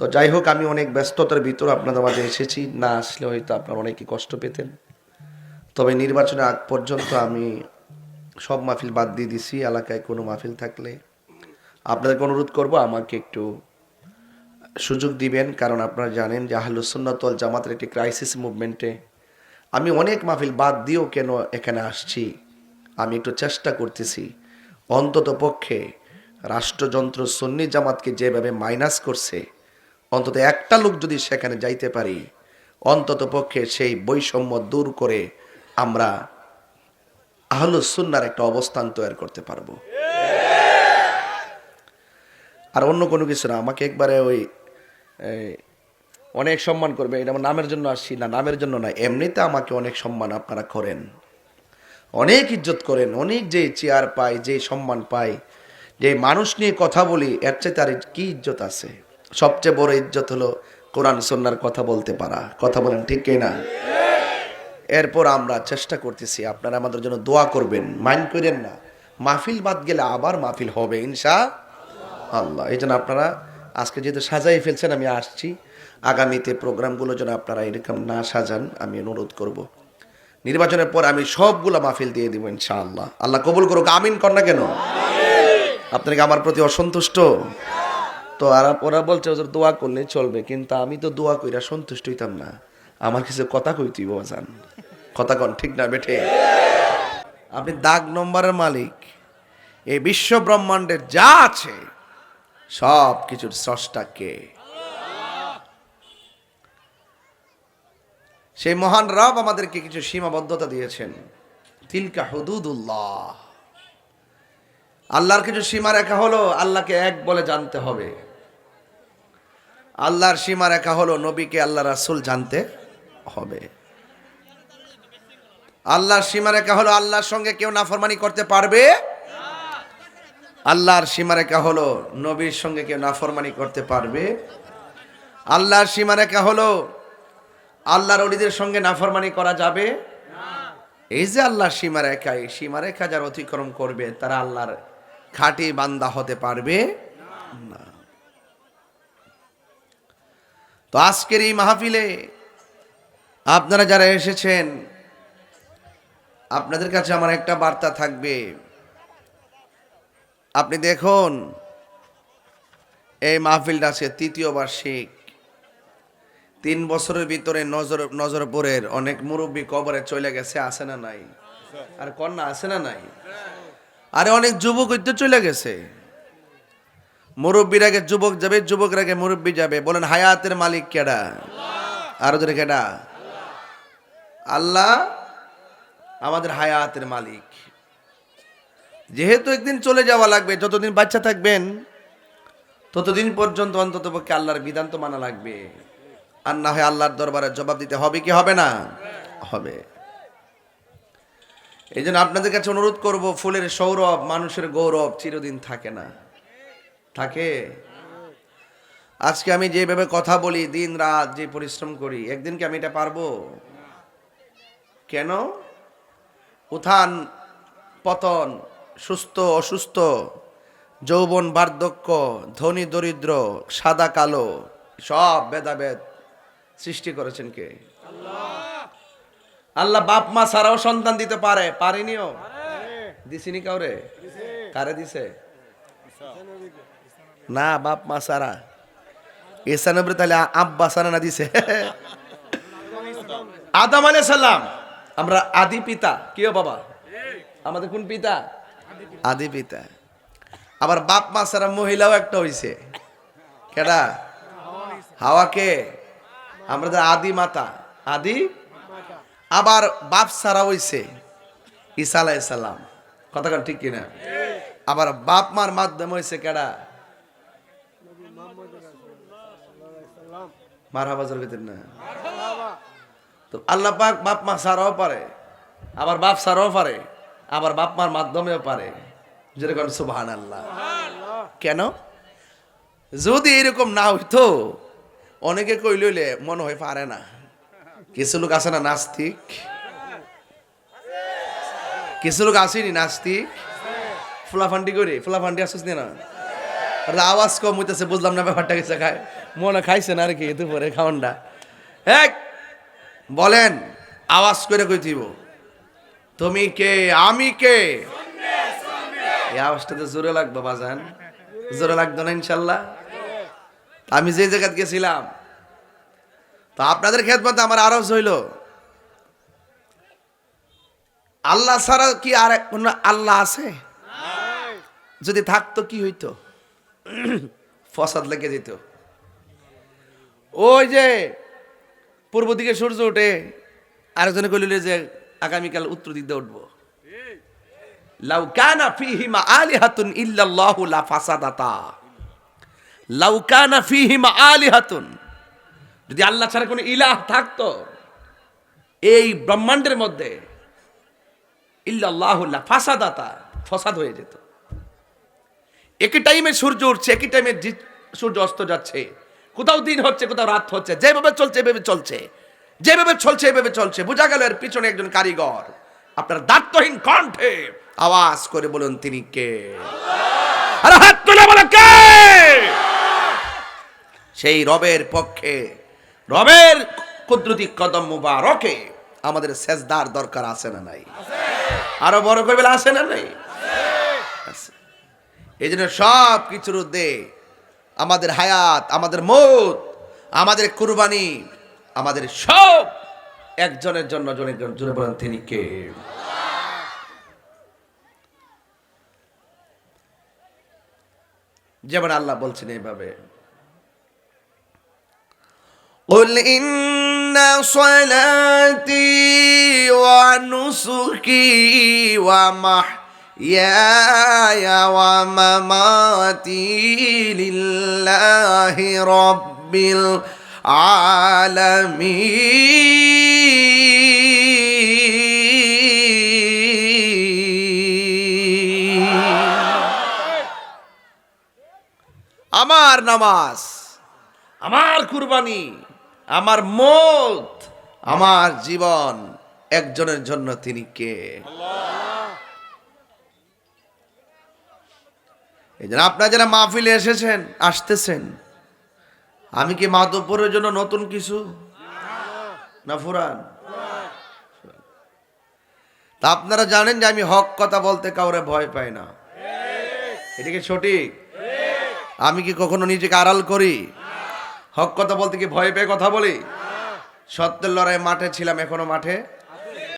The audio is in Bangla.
তো যাই হোক, আমি অনেক ব্যস্ততার ভিতর আপনাদের মাঝে এসেছি, না আসলে হয়তো আপনারা অনেকে কষ্ট পেতেন। তবে নির্বাচনের আগ পর্যন্ত আমি সব মাহফিল বাদ দিয়ে দিছি। এলাকায় কোনো মাহফিল থাকলে আপনাদেরকে অনুরোধ করব আমাকে একটু সুযোগ দিবেন, কারণ আপনারা জানেন যে আহলুস সুন্নাত ওয়াল জামাতের একটি ক্রাইসিস মুভমেন্টে আমি অনেক মাহফিল বাদ দিয়েও কেন এখানে আসছি, আমি একটু চেষ্টা করতেছি অন্তত পক্ষে রাষ্ট্রযন্ত্র সুন্নি জামাতকে যেভাবে মাইনাস করছে, অন্তত একটা লোক যদি সেখানে যাইতে পারি, অন্তত পক্ষে সেই বৈষম্য দূর করে আমরা আহলুস সুন্নাহর একটা অবস্থান তৈরি করতে পারবো। আর অন্য কোনো কিছু না, আমাকে একবারে ওই অনেক সম্মান করবে, এটা আমার নামের জন্য আসছি না, নামের জন্য না, এমনিতে আমাকে অনেক সম্মান আপনারা করেন, অনেক ইজ্জত করেন, অনেক যে চেয়ার পাই, যে সম্মান পাই, যে মানুষ নিয়ে কথা বলি, এর চেয়ে তার কি ইজ্জত আছে? সবচেয়ে বড় ইজ্জত হলো কোরআন সুন্নাহর কথা বলতে পারা। কথা বলেন ঠিক কি না? এরপর আমরা চেষ্টা করতেছি, আপনারা আমাদের জন্য দোয়া করবেন, মাইন্ড করেন না। মাহফিল বাদ গেলে আবার মাহফিল হবে ইনশাআল্লাহ। এই জন্য আপনারা আজকে যেহেতু সাজাই ফেলছেন, আমি আসছি, আগামীতে প্রোগ্রামগুলো যেন আপনারা এরকম না সাজান আমি অনুরোধ করব। নির্বাচনের পর আমি সবগুলো মাহফিল দিয়ে দিব ইনশাআল্লাহ। আল্লাহ কবুল করুক, আমিন কর না কেন? আপনারা কি আমার প্রতি অসন্তুষ্ট? তো আর ওরা বলছে ওদের দোয়া করলে চলবে, কিন্তু আমি তো দোয়া কইরা সন্তুষ্ট হইতাম না, আমার কিছু কথা কইতেই বাজান, কথা কন ঠিক না বেঠে? আপনি দাগ নম্বরের মালিক, এই বিশ্ব ব্রহ্মাণ্ডের যা আছে সব কিছুর স্রষ্টা কে? সেই মহান রব আমাদেরকে কিছু সীমাবদ্ধতা দিয়েছেন। তিলকা হুদুদুল্লাহ, আল্লাহর কিছু সীমারেখা হলো আল্লাহকে এক বলে জানতে হবে। আল্লাহর সীমারেখা হলো নবীকে আল্লাহ রাসূল জানতে হবে। আল্লাহর সীমারেখা হলো আল্লাহর সঙ্গে কেউ নাফরমানি করতে পারবে। আল্লাহর সীমারেখা হলো নবীর সঙ্গে কেউ নাফরমানি করতে পারবে। আল্লাহর সীমারেখা হলো আল্লাহর ওলিদের সঙ্গে নাফরমানি করা যাবে। এই যে আল্লাহর সীমারেখা, এই সীমারেখা যারা অতিক্রম করবে তারা আল্লাহর খাঁটি বান্দা হতে পারবে না। তো আজকের এই মাহফিলে আপনারা যারা এসেছেন, আপনাদের কাছে আমার একটা বার্তা থাকবে। আপনি দেখুন, এই মাহফিলটা আছে ৩য় বার্ষিক। ৩ বছরের ভিতরে নজরপুরের অনেক মুরব্বী কবরে চলে গেছে, আছে না নাই? আর কন্যা আছে না নাই? আরে অনেক যুবক তো চলে গেছে। মুরব্বীর আগে যুবক যাবে, যুবকের আগে মুরব্বী যাবে। বলেন হায়াতের মালিক কেডা? আরো ধরে কেডা? আল্লাহ আমাদের হায়াতের মালিক। যেহেতু একদিন চলে যাওয়া লাগবে, যতদিন বাচ্চা থাকবেন ততদিন পর্যন্ত অন্তত পক্ষে আল্লাহর বিধান তো মানা লাগবে, আর না হয় আল্লাহর দরবারে জবাব দিতে হবে কি হবে না? হবে। এই জন্য আপনাদের কাছে অনুরোধ করব, ফুলের সৌরভ মানুষের গৌরব চিরদিন থাকে না, থাকে? আজকে আমি যেভাবে কথা বলি, দিন রাত যে পরিশ্রম করি, একদিন কি আমি এটা পারবো? কেন? উত্থান পতন, সুস্থ অসুস্থ, যৌবন বার্ধক্য, ধনী দরিদ্র, সাদা কালো, সব ভেদাভেদ সৃষ্টি করেছেন কে? আল্লাহ বাপ মা ছাড়াও সন্তান দিতে পারে, পারেনিও? দিছিনি কাউরে? কারে দিছে? না, বাপ মা ছাড়া। ঈসা নবী তাহলে আব্বা ছাড়া না দিছে? আদম আলাইহিস সালাম, আমরা আদি পিতা। কি বাবা, আমাদের কোন পিতা? আদি পিতা। আবার বাপ মা ছাড়া মহিলাও একটা হইছে, কেডা? হাওয়াকে আমাদের আদি মাতা, আদি। আবার বাপ ছাড়া হইছে ঈসা আলাইহিস সালাম, কথা কন ঠিক কিনা? আবার বাপ মার মাধ্যমে হইছে কেডা? মারহাবা জোরে কইতেন না? তো আল্লাহ পাক বাপ মা ছাড়াও পারে, আবার বাপ ছাড়াও পারে, আবার বাপ মার মাধ্যমেও পারে। যেরকম সুবহানাল্লাহ। কেন? যদি এরকম না হইতো, অনেকে কইলে মনে হয় পারে না। কিছু লোক আছে না নাস্তিক, কিছু লোক আসেনি নাস্তিক, ফুলাফান্ডি করে। ফুলাফান্ডি আসছিস না? আওয়াজ কম হইতেছে, বুঝলাম না ব্যাপারটা কিছু খায়। মনে খাইছেন আর কি দুপুরে খাওয়ানটা। এক বলেন, আওয়াজ করে কই দিব, তুমি কে আমি কে? এই আওয়াজটা তো জোরে লাগবে বাজান, জোরে লাগতো না ইনশাল্লাহ? আমি যে জায়গায় গেছিলাম তো আপনাদের খেদমত আমার আরজ হইল, আল্লাহ ছাড়া কি আর কোন আল্লাহ আছে? যদি থাকতো কি হইতো? ফসাদ লেগে যেত। ওই যে পূর্ব দিকে সূর্য ওঠে, আরেকজনে কইল যে আগামীকাল উত্তর দিক দিয়ে উঠবো। লাউ কানা ফীহিমা আলিহাতুন ইল্লাল্লাহু লা ফাসাদাতা। লাউ কানা ফীহিমা আলিহাতুন, যদি আল্লাহ ছাড়া কোনো ইলাহ থাকতো এই ব্রহ্মাণ্ডের মধ্যে, ইল্লাল্লাহু লা ফাসাদাতা, ফসাদ হয়ে যেত। একই টাইমে সূর্য উঠছে, একই টাইমে সূর্য অস্ত যাচ্ছে, কোথাও দিন হচ্ছে কোথাও রাত হচ্ছে, যেভাবে চলছে এভাবে চলছে, যেভাবে চলছে এভাবে চলছে। বোঝা গেল এর পিছনে একজন কারিগর। আপনার দায়িত্বহীন কণ্ঠে আওয়াজ করে বলুন তিনি কে? আরে হাত তুলে বলো কে? সেই রবের পক্ষে, রবের কুদরতি কদম মুবারকে আমাদের সেজদার দরকার আছে না নাই? আরো বড় করে বলে আছে না নাই? এই জন্য সব কিছুর ঊর্ধ্বে আমাদের হায়াত, আমাদের মৌত, আমাদের কুরবানি, আমাদের সব একজনের জন্য, জনে বলেন তিনি কে? যেমন আল্লাহ বলছেন এইভাবে, قل إن صلاتي ونسكي ومحياي ومماتي لله رب العالمين। আমার নামাজ, আমার কুরবানি, আমার মত, আমার জীবন একজনের জন্য, তিনি কে? এই জন্য আপনারা যারা মাহফিলে এসেছেন, আসতেছেন, আমি কি মাধবপুরের জন্য নতুন কিছু না ফুরান? তা আপনারা জানেন যে আমি হক কথা বলতে কাউরে ভয় পাই না। এটা কি সঠিক? আমি কি কখনো নিজেকে আড়াল করি? হক কথা বলতে কি ভয় পেয়ে কথা বলি? সত্যের লড়াই মাঠে ছিলাম, এখনো মাঠে